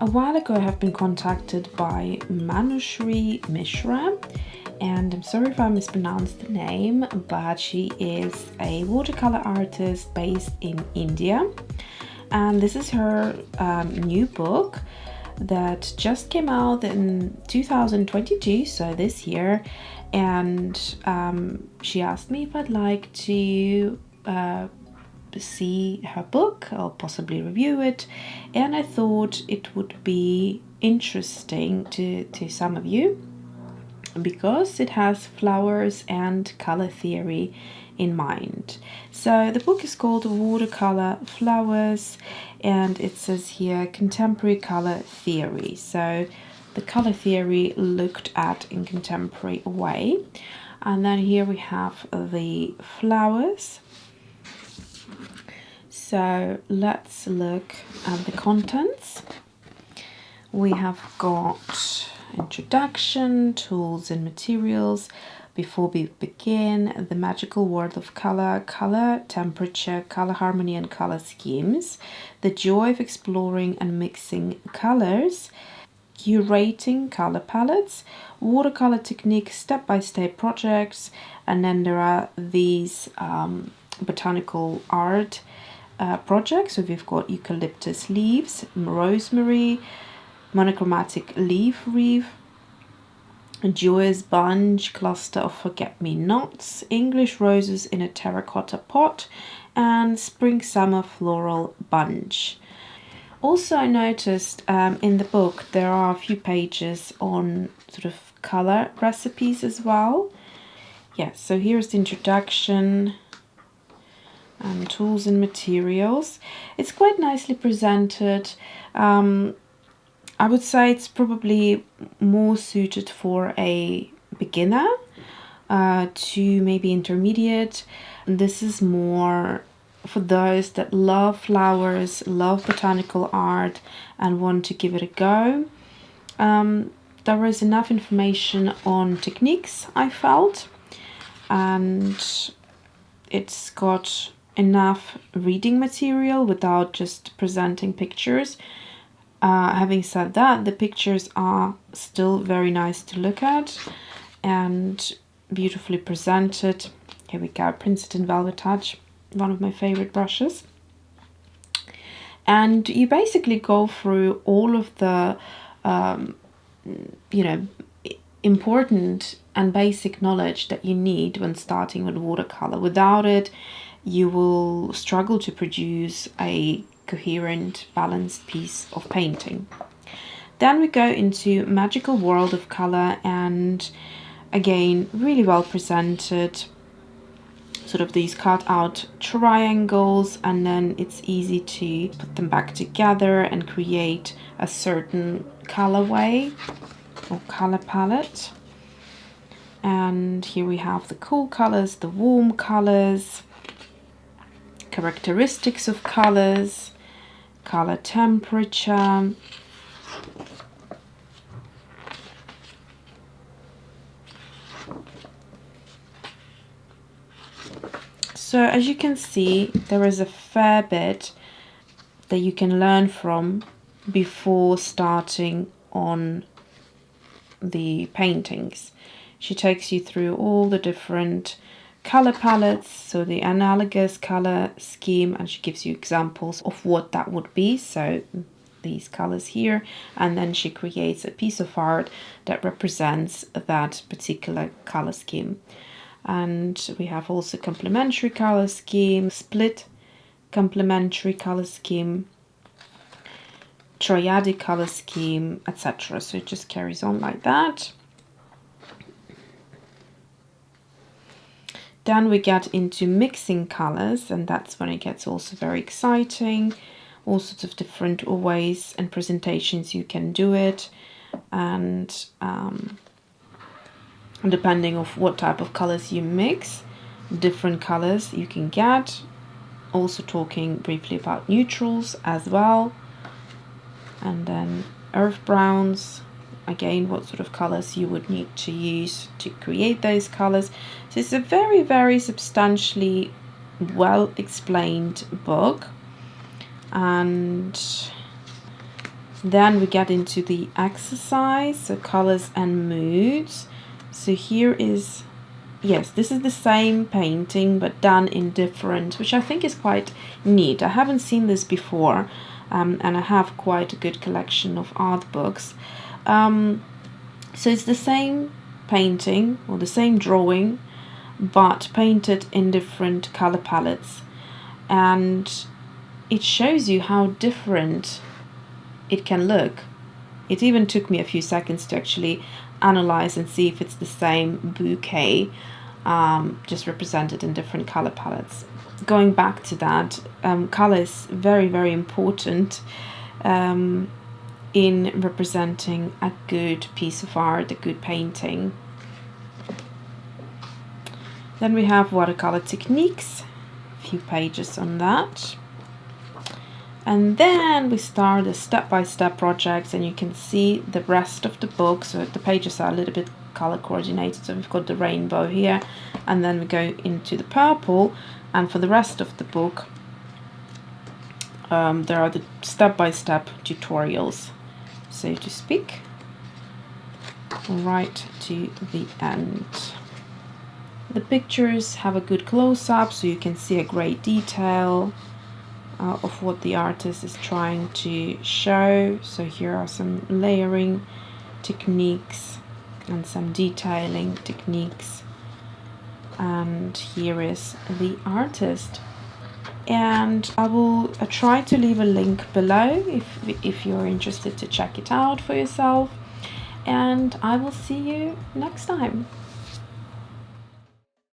A while ago I have been contacted by Manushree Mishra, and I'm sorry if I mispronounced the name, but she is a watercolor artist based in India, and this is her new book that just came out in 2022, so this year. And she asked me if I'd like to see her book or possibly review it, and I thought it would be interesting to some of you because it has flowers and color theory in mind. So the book is called Watercolor Flowers, and it says here contemporary color theory. So the color theory looked at in contemporary way. And then here we have the flowers. So let's look at the contents. We have got introduction, tools and materials. Before we begin, the magical world of color, color, temperature, color harmony and color schemes, the joy of exploring and mixing colors, curating color palettes, watercolor technique, step-by-step projects, and then there are these botanical art projects. So we've got eucalyptus leaves, rosemary, monochromatic leaf wreath, a joyous bunch, cluster of forget-me-nots, English roses in a terracotta pot, and spring-summer floral bunch. Also, I noticed in the book there are a few pages on sort of color recipes as well. Yes, so here's the introduction and tools and materials. It's quite nicely presented. I would say it's probably more suited for a beginner to maybe intermediate. This is more for those that love flowers, love botanical art and want to give it a go. There is enough information on techniques, I felt, and it's got enough reading material without just presenting pictures. Having said that, the pictures are still very nice to look at and beautifully presented. Here we go, Princeton Velvet Touch, one of my favorite brushes. And you basically go through all of the important and basic knowledge that you need when starting with watercolor. Without it, you will struggle to produce a coherent, balanced piece of painting. Then we go into magical world of color, and again, really well presented. Sort of these cut out triangles, and then it's easy to put them back together and create a certain colorway or color palette. And here we have the cool colors, the warm colors, characteristics of colors, color temperature, so as you can see, there is a fair bit that you can learn from before starting on the paintings. She takes you through all the different color palettes, so the analogous color scheme, and she gives you examples of what that would be. So these colors here, and then she creates a piece of art that represents that particular color scheme. And we have also complementary color scheme, split complementary color scheme, triadic color scheme, etc. So it just carries on like that. Then we get into mixing colors, and that's when it gets also very exciting. All sorts of different ways and presentations you can do it, and depending on what type of colors you mix, different colors you can get. Also talking briefly about neutrals as well, and then earth browns, again what sort of colors you would need to use to create those colors. So it's a very, very substantially well explained book, and Then we get into the exercise, so colors and moods. So here is, yes, this is the same painting but done in different, which I think is quite neat. I haven't seen this before, and I have quite a good collection of art books. So it's the same painting or the same drawing, but painted in different color palettes, and it shows you how different it can look. It even took me a few seconds to actually analyze and see if it's the same bouquet, just represented in different color palettes. Going back to that, color is very, very important in representing a good piece of art, a good painting. Then we have watercolor techniques, a few pages on that. And then we start a step-by-step projects, and you can see the rest of the book. So the pages are a little bit color coordinated. So we've got the rainbow here, and then we go into the purple. And for the rest of the book, there are the step-by-step tutorials, so to speak, right to the end. The pictures have a good close-up, so you can see a great detail of what the artist is trying to show. So here are some layering techniques and some detailing techniques, and here is the artist. And I will try to leave a link below if you're interested to check it out for yourself, and I will see you next time.